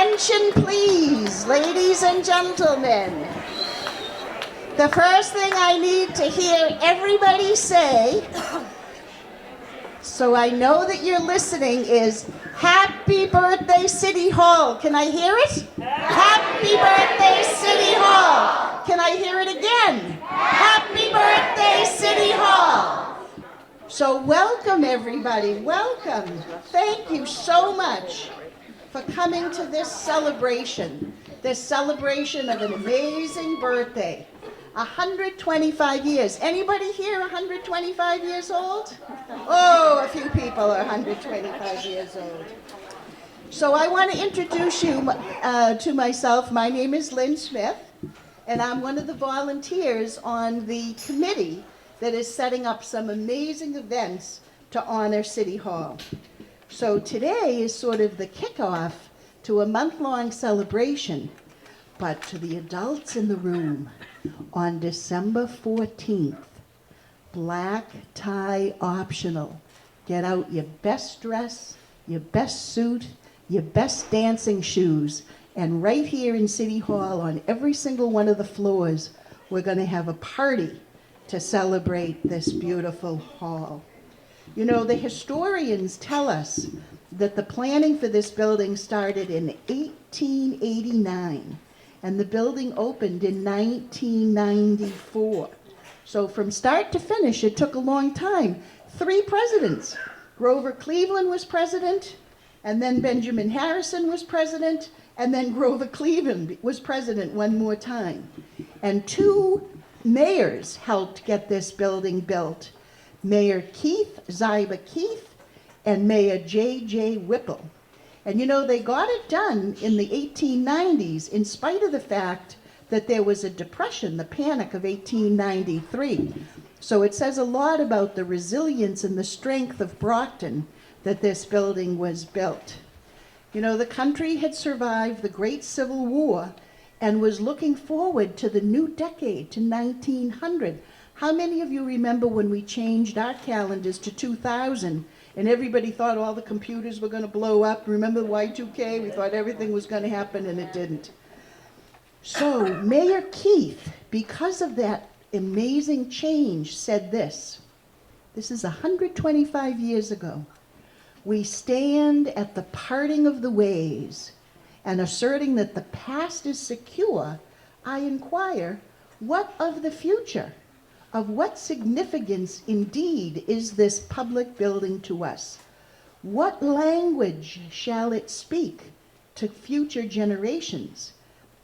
Attention please, ladies and gentlemen. The first thing I need to hear everybody say, so I know that you're listening, is Happy Birthday City Hall. Can I hear it? Happy Birthday City Hall. Can I hear it again? Happy Birthday City Hall. So welcome everybody, welcome. Thank you so much for coming to this celebration of an amazing birthday. 125 years. Anybody here 125 years old? Oh, a few people are 125 years old. So I want to introduce you to myself. My name is Lynn Smith, and I'm one of the volunteers on the committee that is setting up some amazing events to honor City Hall. So today is sort of the kickoff to a month-long celebration, but to the adults in the room, on December 14th, black tie optional. Get out your best dress, your best suit, your best dancing shoes, and right here in City Hall on every single one of the floors, we're going to have a party to celebrate this beautiful hall. You know, the historians tell us that the planning for this building started in 1889, and the building opened in 1994. So from start to finish, it took a long time. 3 presidents. Grover Cleveland was president, and then Benjamin Harrison was president, and then Grover Cleveland was president one more time. And 2 mayors helped get this building built. Mayor Ziba Keith, and Mayor J.J. Whipple. And you know, they got it done in the 1890s in spite of the fact that there was a depression, the Panic of 1893. So it says a lot about the resilience and the strength of Brockton that this building was built. You know, the country had survived the Great Civil War and was looking forward to the new decade, to 1900. How many of you remember when we changed our calendars to 2000 and everybody thought all the computers were going to blow up? Remember Y2K? We thought everything was going to happen and it didn't. So Mayor Keith, because of that amazing change, said this. This is 125 years ago. We stand at the parting of the ways, and asserting that the past is secure, I inquire, what of the future? Of what significance indeed is this public building to us? What language shall it speak to future generations?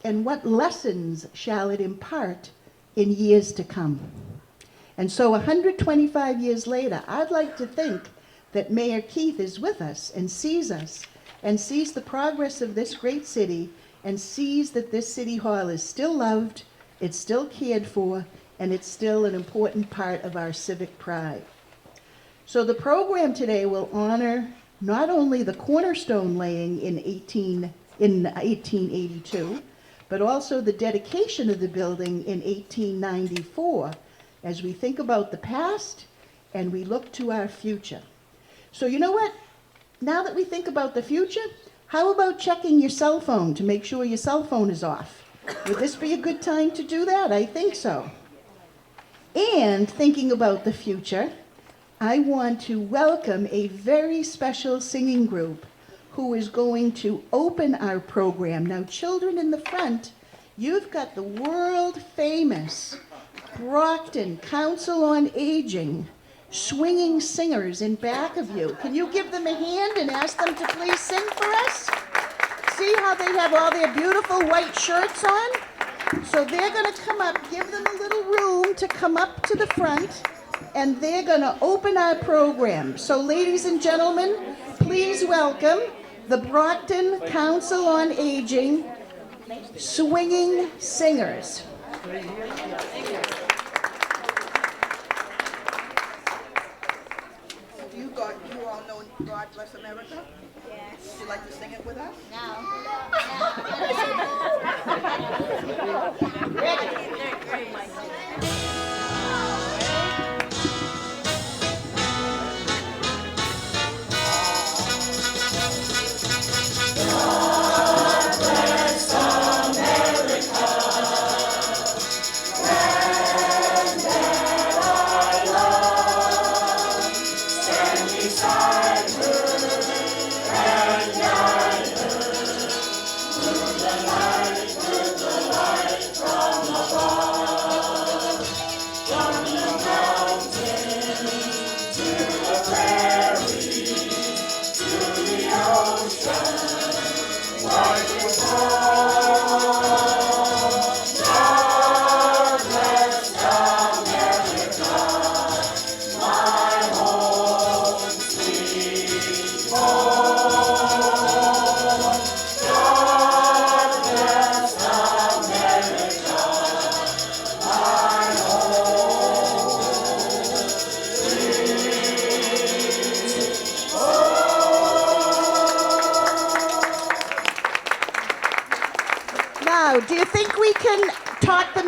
And what lessons shall it impart in years to come? And so 125 years later, I'd like to think that Mayor Keith is with us and sees the progress of this great city, and sees that this City Hall is still loved, it's still cared for, and it's still an important part of our civic pride. So the program today will honor not only the cornerstone laying in 1882, but also the dedication of the building in 1894, as we think about the past and we look to our future. So you know what? Now that we think about the future, how about checking your cell phone to make sure your cell phone is off? Would this be a good time to do that? I think so. And thinking about the future, I want to welcome a very special singing group who is going to open our program. Now, children in the front, you've got the world-famous Brockton Council on Aging swinging singers in back of you. Can you give them a hand and ask them to please sing for us? See how they have all their beautiful white shirts on? So they're going to come up, give them a little room to come up to the front, and they're going to open our program. So ladies and gentlemen, please welcome the Brockton Council on Aging swinging singers. You all know God Bless America? Yes. Would you like to sing it with us? No.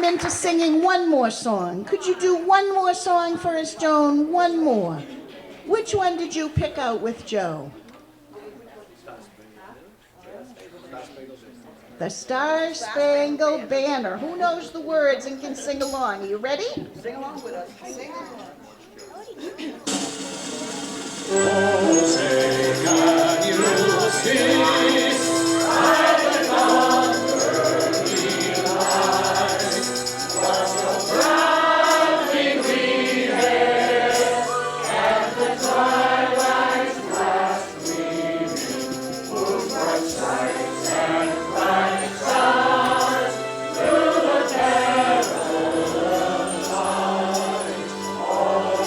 into singing one more song. Could you do one more song for us, Joan? One more. Which one did you pick out with Joe? The Star Spangled Banner. Who knows the words and can sing along? Are you ready? Sing along with us. Sing along. Oh, say can you see silent earthly light, what so proudly we hailed at the twilight's last gleaming, whose bright stripes and bright stars through the perilous night, all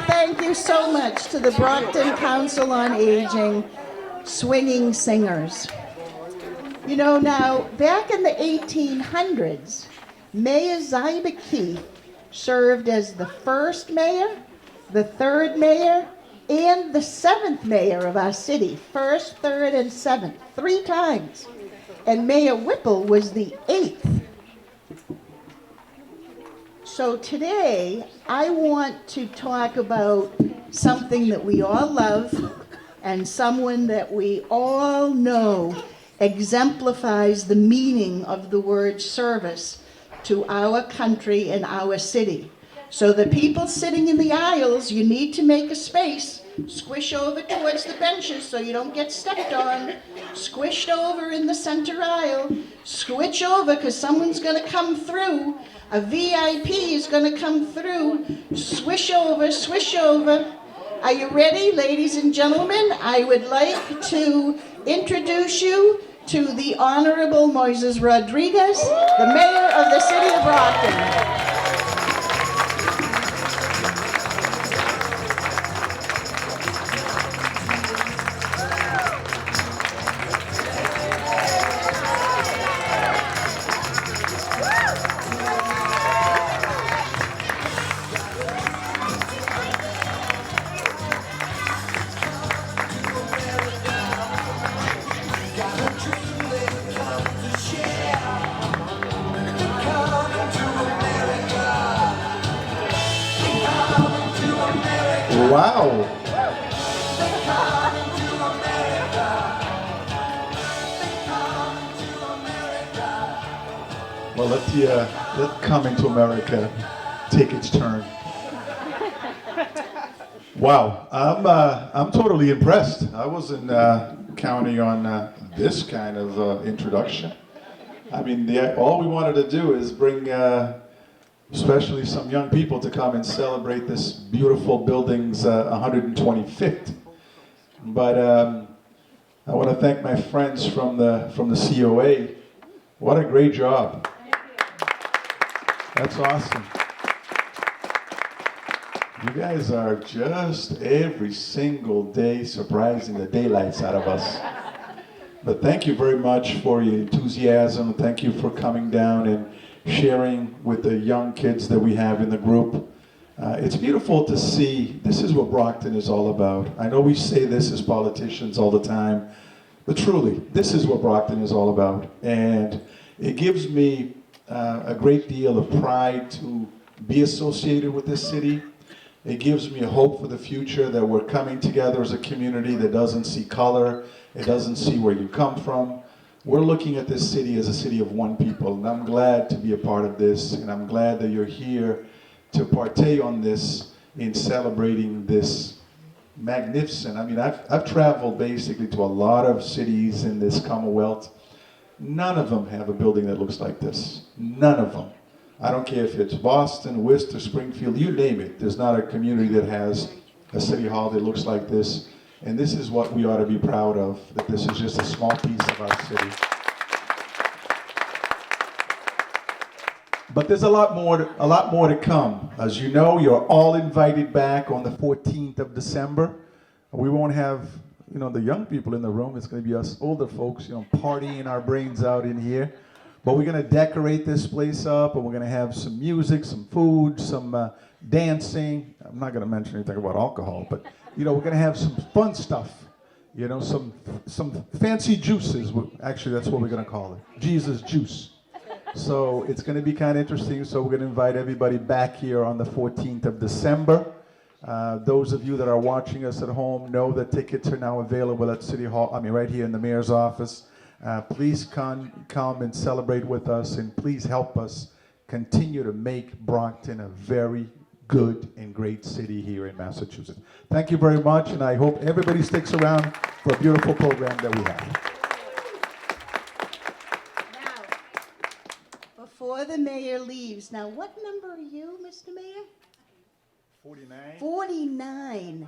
Thank you so much to the Brockton Council on Aging, swinging singers. You know, now, back in the 1800s, Mayor Ziba Keith served as the first mayor, the third mayor, and the seventh mayor of our city. First, third, and seventh, 3 times. And Mayor Whipple was the 8th. So today, I want to talk about something that we all love and someone that we all know exemplifies the meaning of the word service to our country and our city. So the people sitting in the aisles, you need to make a space. Squish over towards the benches so you don't get stepped on. Squished over in the center aisle. Switch over because someone's going to come through. A VIP is going to come through. Swish over, swish over. Are you ready, ladies and gentlemen? I would like to introduce you to the Honorable Moises Rodriguez, the Mayor of the City of Brockton. Wow. Well, let Coming to America take its turn. Wow, I'm totally impressed. I wasn't counting on this kind of introduction. I mean, all we wanted to do is bring especially some young people to come and celebrate this beautiful building's 125th. But I want to thank my friends from the COA. What a great job. That's awesome. You guys are just every single day surprising the daylights out of us. But thank you very much for your enthusiasm. Thank you for coming down and sharing with the young kids that we have in the group. It's beautiful to see. This is what Brockton is all about. I know we say this as politicians all the time, but truly, this is what Brockton is all about. And it gives me a great deal of pride to be associated with this city. It gives me a hope for the future that we're coming together as a community that doesn't see color, it doesn't see where you come from. We're looking at this city as a city of one people, and I'm glad to be a part of this, and I'm glad that you're here to partake on this in celebrating this magnificent. I mean, I've traveled basically to a lot of cities in this Commonwealth. None of them have a building that looks like this. None of them. I don't care if it's Boston, Worcester, Springfield, you name it. There's not a community that has a city hall that looks like this. And this is what we ought to be proud of, that this is just a small piece of our city. But there's a lot more to come. As you know, you're all invited back on the 14th of December. We won't have, the young people in the room. It's going to be us older folks, partying our brains out in here. But we're going to decorate this place up, and we're going to have some music, some food, some dancing. I'm not going to mention anything about alcohol, but we're going to have some fun stuff. Some fancy juices. Actually, that's what we're going to call it. Jesus juice. So it's going to be kind of interesting. So we're going to invite everybody back here on the 14th of December. Those of you that are watching us at home know that tickets are now available at City Hall. Right here in the mayor's office. Please come and celebrate with us, and please help us continue to make Brockton a very good and great city here in Massachusetts. Thank you very much, and I hope everybody sticks around for a beautiful program that we have. Before the mayor leaves, now what number are you, Mr. Mayor? 49. 49.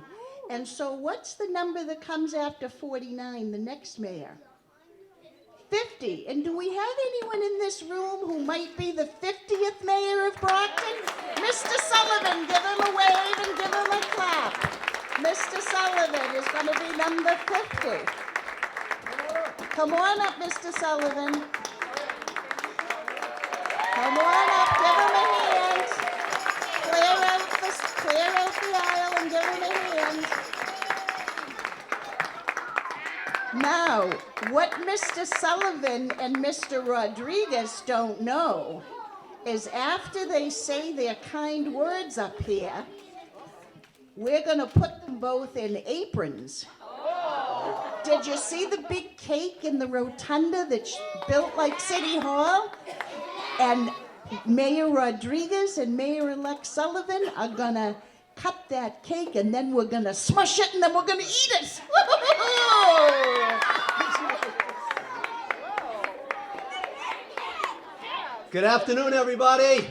And so what's the number that comes after 49, the next mayor? 50. And do we have anyone in this room who might be the 50th mayor of Brockton? Mr. Sullivan, give him a wave and give him a clap. Mr. Sullivan is going to be number 50. Come on up, Mr. Sullivan. Come on up, give him a hand. Clear out the aisle and give him a hand. Now, what Mr. Sullivan and Mr. Rodriguez don't know is after they say their kind words up here, we're going to put them both in aprons. Did you see the big cake in the rotunda that's built like City Hall? And Mayor Rodriguez and Mayor-elect Sullivan are going to cut that cake, and then we're going to smush it, and then we're going to eat it. Good afternoon, everybody.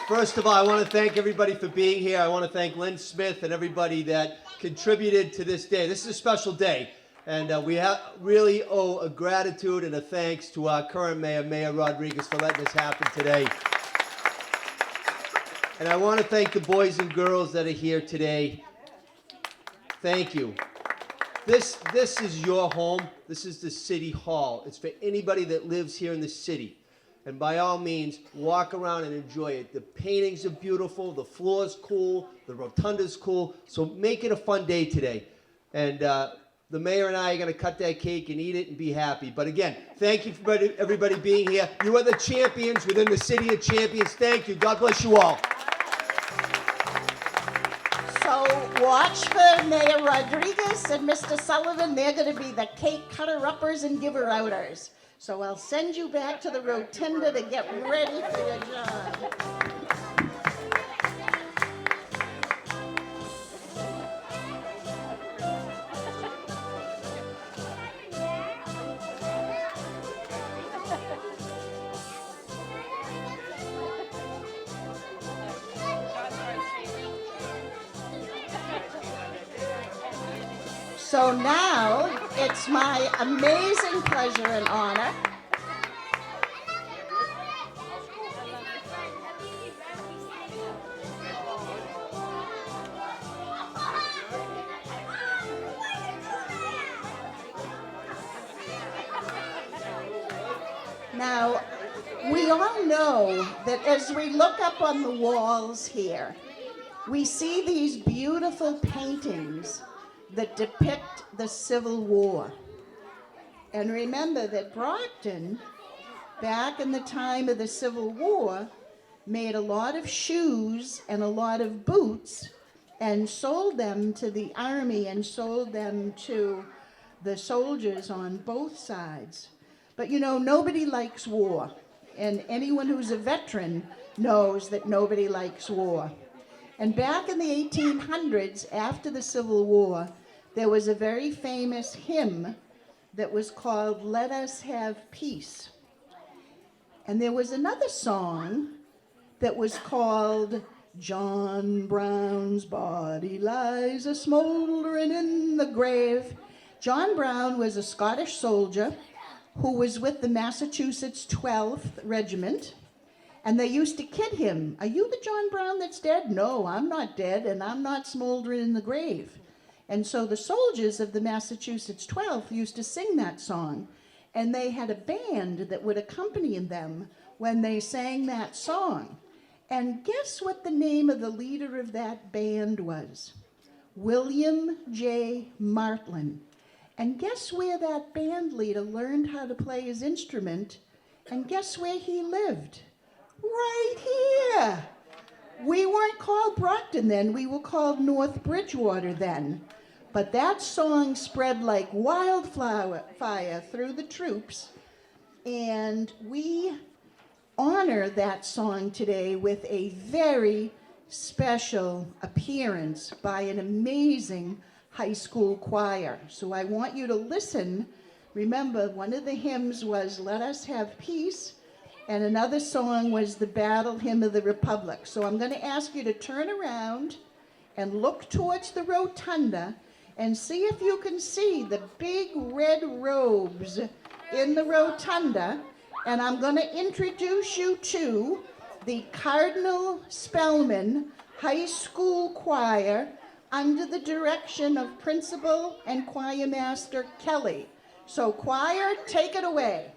First of all, I want to thank everybody for being here. I want to thank Lynn Smith and everybody that contributed to this day. This is a special day, and we really owe a gratitude and a thanks to our current mayor, Mayor Rodriguez, for letting this happen today. And I want to thank the boys and girls that are here today. Thank you. This is your home. This is the City Hall. It's for anybody that lives here in the city. And by all means, walk around and enjoy it. The paintings are beautiful. The floor's cool. The rotunda's cool. So make it a fun day today. And the mayor and I are going to cut that cake and eat it and be happy. But again, thank you for everybody being here. You are the champions within the city of champions. Thank you. God bless you all. So watch for Mayor Rodriguez and Mr. Sullivan. They're going to be the cake cutter-uppers and giver-outers. So I'll send you back to the rotunda to get ready for your job. So now, it's my amazing pleasure and honor Now, we all know that as we look up on the walls here, we see these beautiful paintings that depict the Civil War. And remember that Brockton, back in the time of the Civil War, made a lot of shoes and a lot of boots and sold them to the army and sold them to the soldiers on both sides. But you know, nobody likes war. And anyone who's a veteran knows that nobody likes war. And back in the 1800s, after the Civil War, there was a very famous hymn that was called Let Us Have Peace. And there was another song that was called John Brown's body lies a smoldering in the grave. John Brown was a Scottish soldier who was with the Massachusetts 12th Regiment, and they used to kid him. Are you the John Brown that's dead? No, I'm not dead, and I'm not smoldering in the grave. And so the soldiers of the Massachusetts 12th used to sing that song, and they had a band that would accompany them when they sang that song. And guess what the name of the leader of that band was? William J. Martlin. And guess where that band leader learned how to play his instrument? And guess where he lived? Right here. We weren't called Brockton then, we were called North Bridgewater then. But that song spread like wildfire through the troops, and we honor that song today with a very special appearance by an amazing high school choir. So I want you to listen. Remember, one of the hymns was Let Us Have Peace, and another song was the Battle Hymn of the Republic. So I'm going to ask you to turn around and look towards the rotunda and see if you can see the big red robes in the rotunda. And I'm going to introduce you to the Cardinal Spellman High School Choir under the direction of Principal and Choir Master Kelly. So choir, take it away.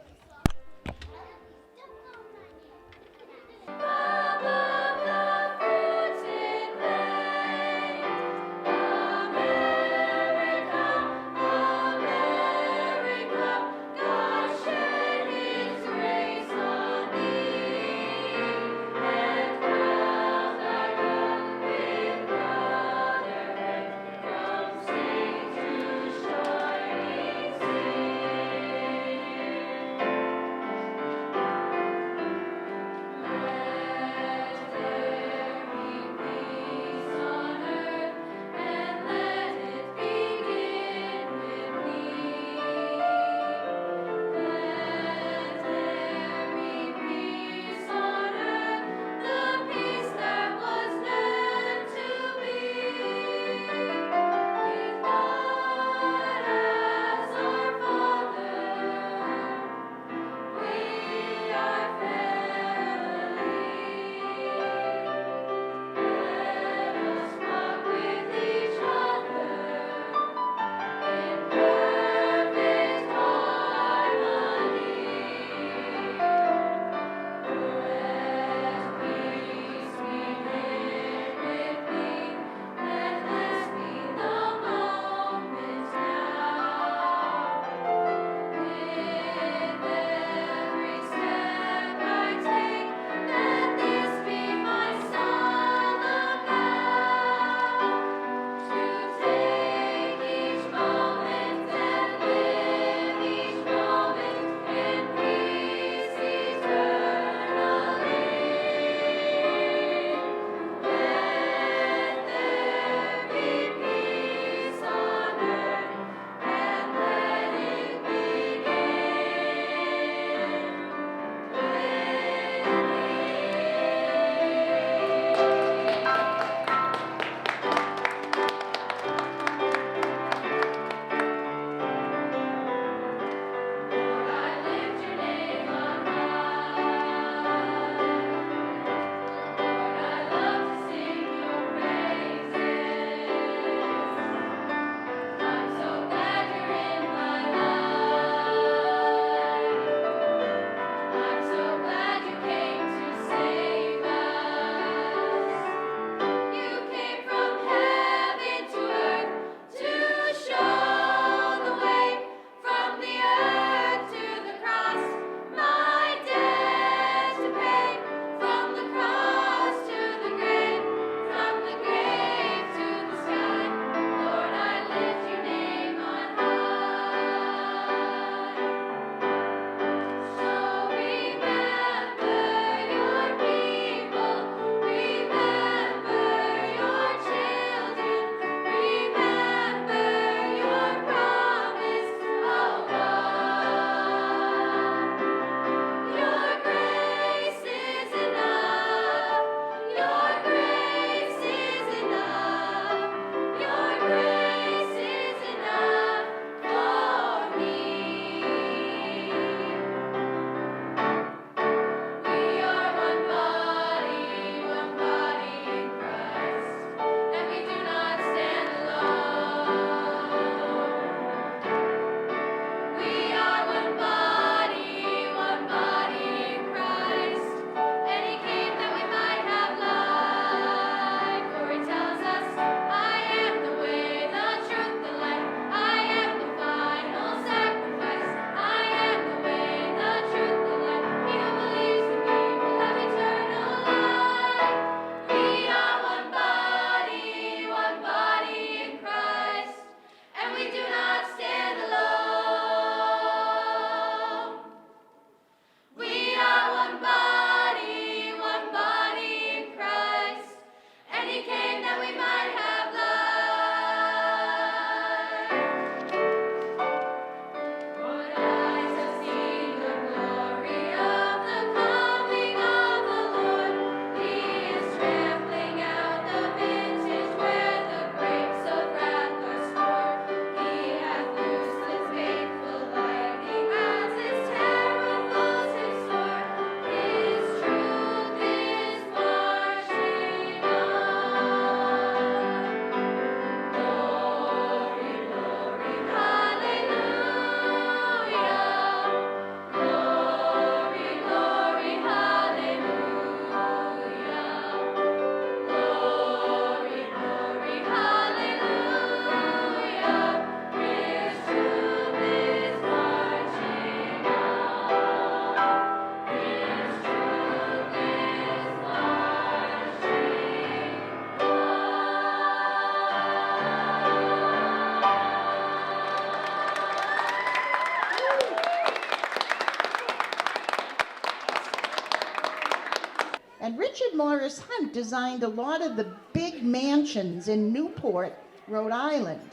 Cyrus Hunt designed a lot of the big mansions in Newport, Rhode Island.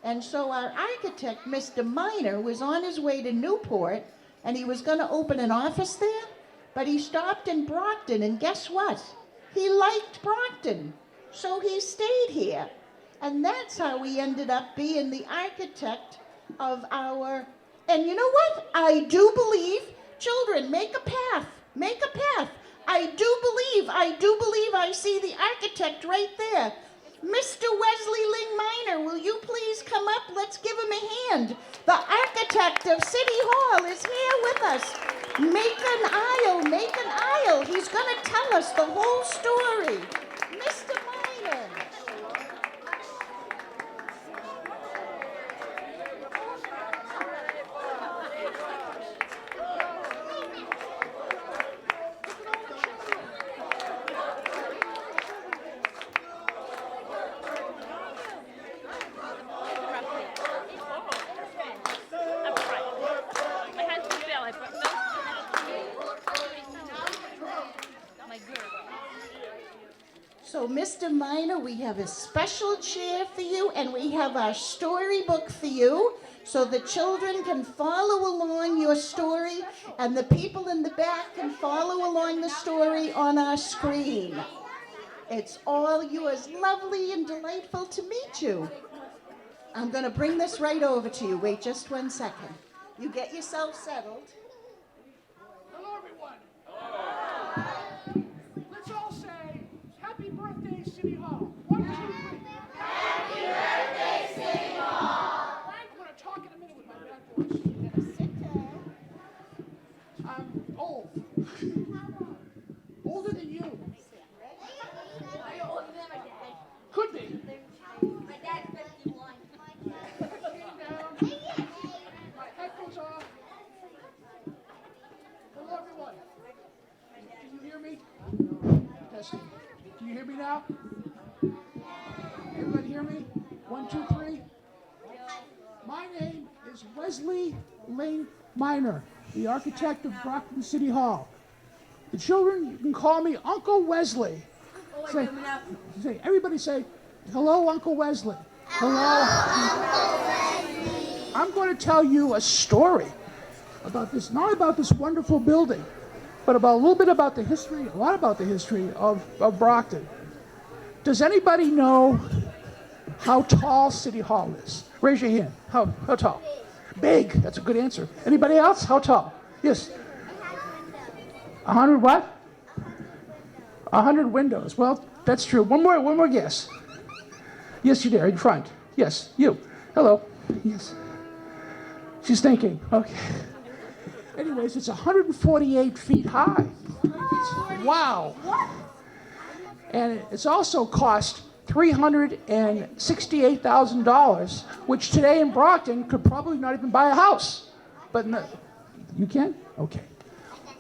And so our architect, Mr. Miner, was on his way to Newport, and he was going to open an office there, but he stopped in Brockton, and guess what? He liked Brockton, so he stayed here. And that's how we ended up being the architect of our, and you know what? I do believe, children, make a path, make a path. I do believe I see the architect right there. Mr. Wesley Ling Miner, will you please come up? Let's give him a hand. The architect of City Hall is here with us. Make an aisle, make an aisle. He's going to tell us the whole story. Mr. Miner. So, Mr. Miner, we have a special chair for you, and we have our storybook for you, so the children can follow along your story, and the people in the back can follow along the story on our screen. It's all yours. Lovely and delightful to meet you. I'm going to bring this right over to you. Wait just 1 second. You get yourself settled. Hello, everyone. Let's all say, Happy Birthday, City Hall. 1, 2, 3. Happy Birthday, City Hall. I'm going to talk in a minute with my bad voice. You're going to sit down. I'm old. Older than you. Are you older than my dad? Could be. My dad's 51. Came down. My headphones off. Hello, everyone. Can you hear me? Testing. Can you hear me now? Everybody hear me? 1, 2, 3. My name is Wesley Ling Miner, the architect of Brockton City Hall. The children, you can call me Uncle Wesley. Say, everybody say, hello, Uncle Wesley. Hello. I'm going to tell you a story about this, not about this wonderful building, but about a little bit about the history, a lot about the history of Brockton. Does anybody know how tall City Hall is? Raise your hand. How tall? Big. That's a good answer. Anybody else? How tall? Yes. 100 what? 100 windows. Well, that's true. One more guess. Yes, you dare. In front. Yes, you. Hello. Yes. She's thinking. Okay. Anyways, it's 148 feet high. Wow. And it's also cost $368,000, which today in Brockton could probably not even buy a house. But no, you can? Okay.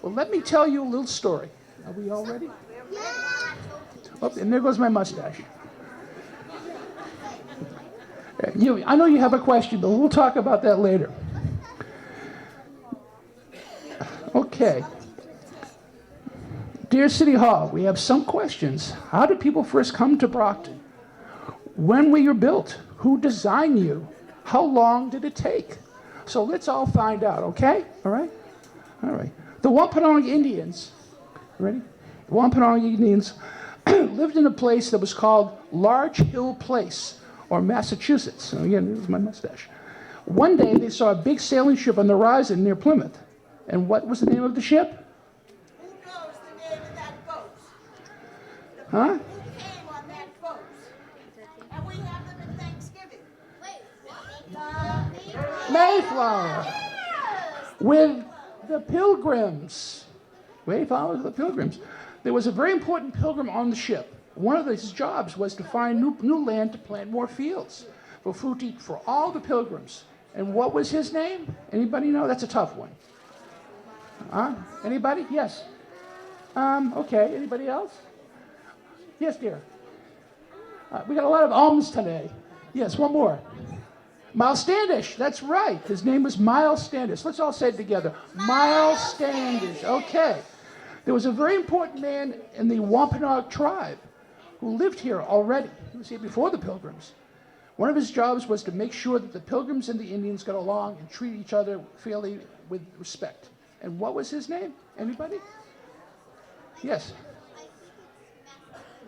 Well, let me tell you a little story. Are we all ready? Oh, and there goes my mustache. I know you have a question, but we'll talk about that later. Okay. Dear City Hall, we have some questions. How did people first come to Brockton? When were you built? Who designed you? How long did it take? So let's all find out, okay? All right? All right. The Wampanoag Indians, ready? The Wampanoag Indians lived in a place that was called Large Hill Place, or Massachusetts. So again, this is my mustache. One day they saw a big sailing ship on the horizon near Plymouth. And what was the name of the ship? Who knows the name of that boat? Who Who came on that boat? And we have them at Thanksgiving. Mayflower. With the Pilgrims. Mayflower with the Pilgrims. There was a very important pilgrim on the ship. One of his jobs was to find new land to plant more fields for food to eat for all the pilgrims. And what was his name? Anybody know? That's a tough one. Anybody? Yes. Okay. Anybody else? Yes, dear. We got a lot of ums today. Yes, one more. Miles Standish. That's right. His name was Miles Standish. Let's all say it together. Miles Standish. Okay. There was a very important man in the Wampanoag tribe who lived here already. He was here before the Pilgrims. One of his jobs was to make sure that the Pilgrims and the Indians got along and treat each other fairly with respect. And what was his name? Anybody? Yes.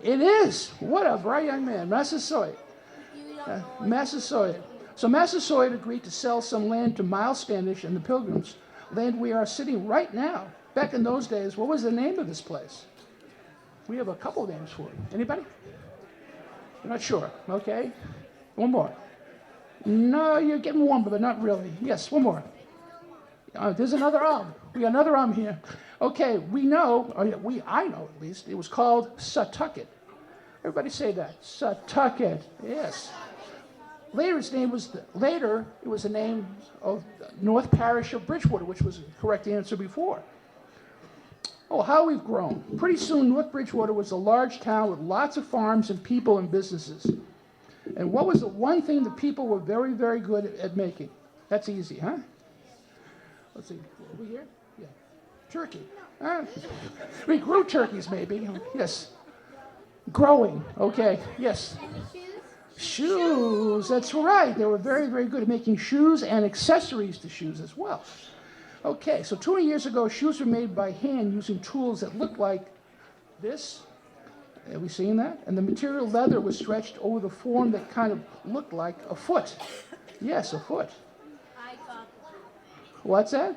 It is. What a bright young man. Massasoit. Massasoit. So Massasoit agreed to sell some land to Miles Standish and the Pilgrims, land we are sitting right now. Back in those days, what was the name of this place? We have a couple of names for it. Anybody? You're not sure. Okay. One more. No, you're getting warm, but not really. Yes, one more. There's another arm. We got another arm here. Okay, we know, I know at least, it was called Satucket. Everybody say that. Satucket. Yes. Later, it was the name of North Parish of Bridgewater, which was the correct answer before. Oh, how we've grown. Pretty soon, North Bridgewater was a large town with lots of farms and people and businesses. And what was the one thing that people were very, very good at making? That's easy, huh? Let's see. Over here? Yeah. Turkey. We grew turkeys, maybe. Yes. Growing. Okay. Yes. Shoes. That's right. They were very, very good at making shoes and accessories to shoes as well. Okay. So 200 years ago, shoes were made by hand using tools that looked like this. Have we seen that? And the material leather was stretched over the form that kind of looked like a foot. Yes, a foot. I thought. What's that?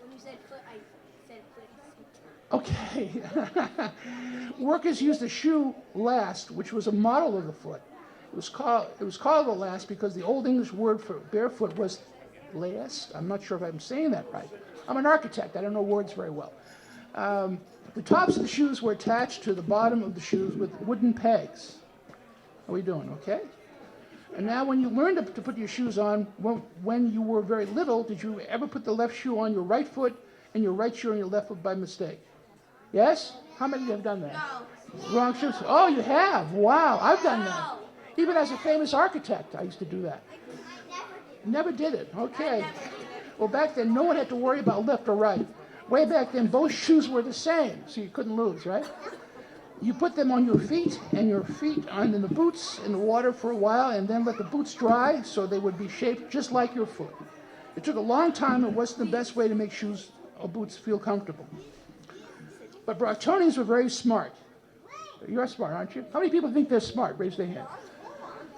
When you said foot, I said foot. Okay. Workers used a shoe last, which was a model of the foot. It was called the last because the Old English word for barefoot was last. I'm not sure if I'm saying that right. I'm an architect. I don't know words very well. The tops of the shoes were attached to the bottom of the shoes with wooden pegs. How are we doing? Okay. And now when you learned to put your shoes on, when you were very little, did you ever put the left shoe on your right foot and your right shoe on your left foot by mistake? Yes? How many of you have done that? No. Wrong shoes? Oh, you have? Wow, I've done that. Even as a famous architect, I used to do that. Never did it. Okay. Well, back then, no one had to worry about left or right. Way back then, both shoes were the same, so you couldn't lose, right? You put them on your feet, and your feet on the boots in the water for a while, and then let the boots dry so they would be shaped just like your foot. It took a long time. It wasn't the best way to make shoes or boots feel comfortable. But Brocktonians were very smart. You're smart, aren't you? How many people think they're smart? Raise their hand.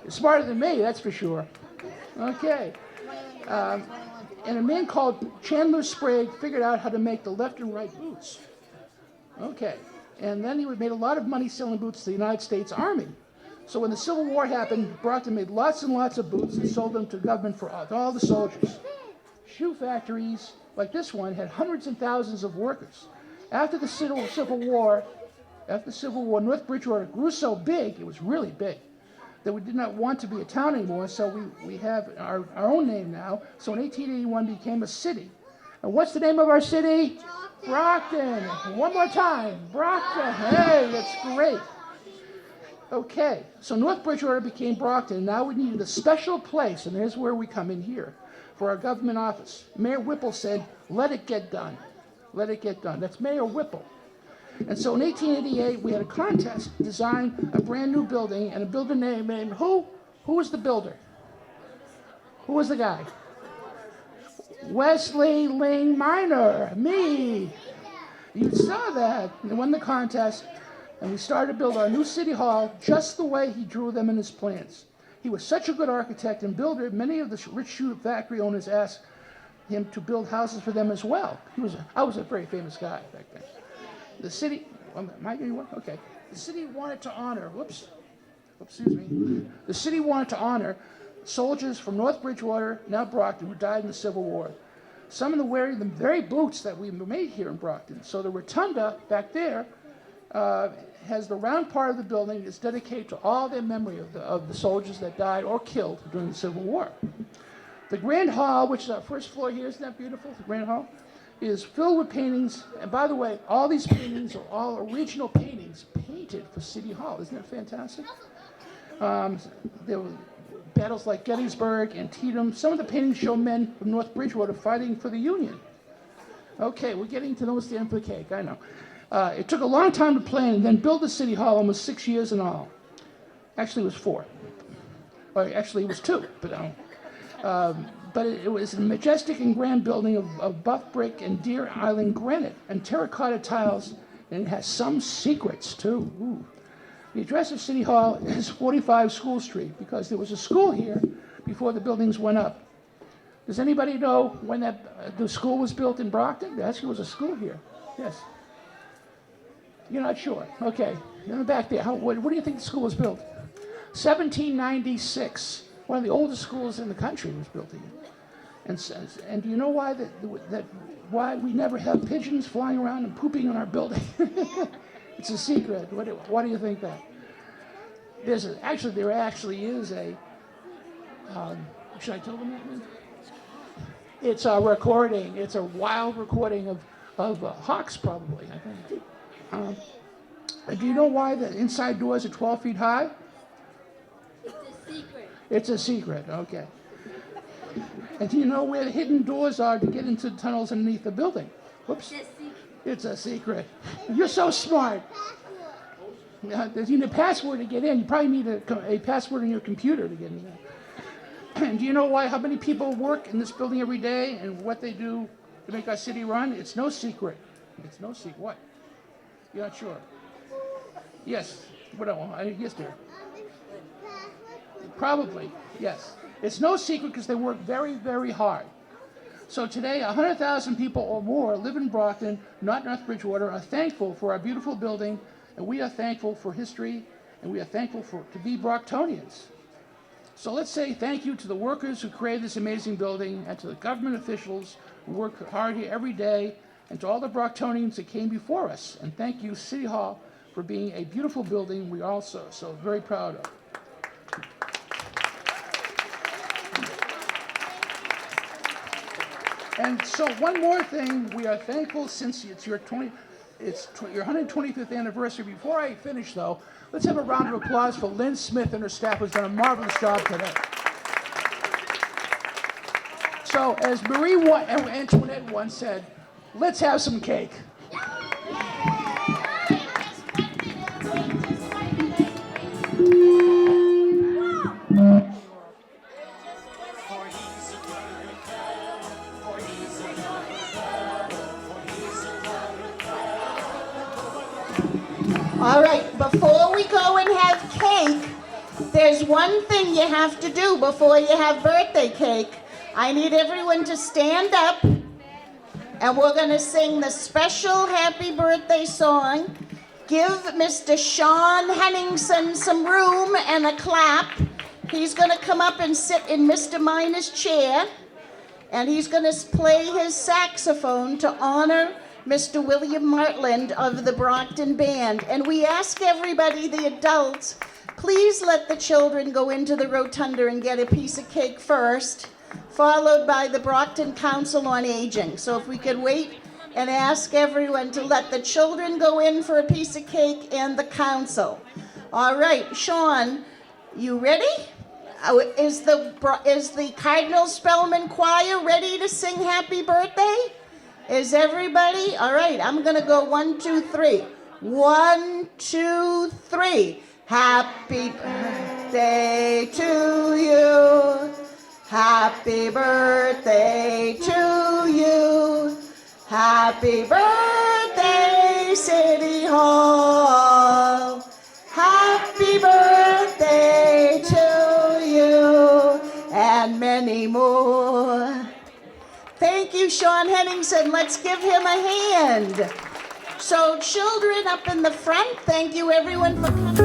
You're smarter than me, that's for sure. Okay. And a man called Chandler Sprague figured out how to make the left and right boots. Okay. And then he made a lot of money selling boots to the United States Army. So when the Civil War happened, Brockton made lots and lots of boots and sold them to government for all the soldiers. Shoe factories like this one had hundreds and thousands of workers. After the Civil War, North Bridgewater grew so big, it was really big, that we did not want to be a town anymore, so we have our own name now. So in 1881 became a city. And what's the name of our city? Brockton. One more time. Brockton. Hey, that's great. Okay, so North Bridgewater became Brockton. Now we needed a special place, and here's where we come in here, for our government office. Mayor Whipple said, let it get done. Let it get done. That's Mayor Whipple. And so in 1888, we had a contest to design a brand new building, and a builder named who? Who was the builder? Who was the guy? Wesley Ling Minor, me. You saw that. He won the contest, and we started to build our new city hall just the way he drew them in his plans. He was such a good architect and builder, many of the rich shoe factory owners asked him to build houses for them as well. I was a very famous guy back then. The city, am I getting one? Okay. The city wanted to honor, the city wanted to honor soldiers from North Bridgewater, now Brockton, who died in the Civil War. Some of them wearing the very boots that we made here in Brockton. So the rotunda back there has the round part of the building is dedicated to all their memory of the soldiers that died or killed during the Civil War. The Grand Hall, which is our first floor here, isn't that beautiful, the Grand Hall, is filled with paintings. And by the way, all these paintings are all original paintings painted for City Hall. Isn't that fantastic? There were battles like Gettysburg, Antietam. Some of the paintings show men from North Bridgewater fighting for the Union. Okay, we're getting to know what's the end of the cake, I know. It took a long time to plan and then build the City Hall, almost 6 years in all. Actually, it was 4. Or actually, it was 2, but it was a majestic and grand building of buff brick and Deer Island granite and terracotta tiles, and it has some secrets, too. Ooh. The address of City Hall is 45 School Street, because there was a school here before the buildings went up. Does anybody know when the school was built in Brockton? There actually was a school here. Yes. You're not sure? Okay. In the back there, what do you think the school was built? 1796. One of the oldest schools in the country was built here. And do you know why why we never have pigeons flying around and pooping in our building? It's a secret. Why do you think that? There actually is a. Should I tell them that? It's a recording. It's a wild recording of hawks, probably. I think. Do you know why the inside doors are 12 feet high? It's a secret. It's a secret. Okay. And do you know where the hidden doors are to get into the tunnels underneath the building? Whoops. It's a secret. You're so smart. You need a password to get in. You probably need a password on your computer to get in there. And do you know how many people work in this building every day and what they do to make our city run? It's no secret. It's no secret. What? You're not sure? Yes. Yes, dear. Probably. Yes. It's no secret because they work very, very hard. So today, 100,000 people or more live in Brockton, not North Bridgewater, are thankful for our beautiful building, and we are thankful for history, and we are thankful to be Brocktonians. So let's say thank you to the workers who created this amazing building, and to the government officials who work hard here every day, and to all the Brocktonians that came before us. And thank you, City Hall, for being a beautiful building we are also so very proud of. And so one more thing, we are thankful since it's your 125th anniversary. Before I finish, though, let's have a round of applause for Lynn Smith and her staff, who's done a marvelous job today. So, as Marie Antoinette once said, let's have some cake. All right, before we go and have cake, there's one thing you have to do before you have birthday cake. I need everyone to stand up, and we're going to sing the special happy birthday song. Give Mr. Sean Henningson some room and a clap. He's going to come up and sit in Mr. Miner's chair, and he's going to play his saxophone to honor Mr. William Martland of the Brockton Band. And we ask everybody, the adults, please let the children go into the rotunda and get a piece of cake first, followed by the Brockton Council on Aging. So if we could wait and ask everyone to let the children go in for a piece of cake and the council. All right, Sean, you ready? Is the Cardinal Spellman Choir ready to sing happy birthday? Is everybody? All right, I'm going to go 1, 2, 3. 1, 2, 3. Happy birthday to you. Happy birthday to you. Happy birthday, City Hall. Happy birthday to you. And many more. Thank you, Sean Henningson. Let's give him a hand. So children up in the front, thank you everyone for coming.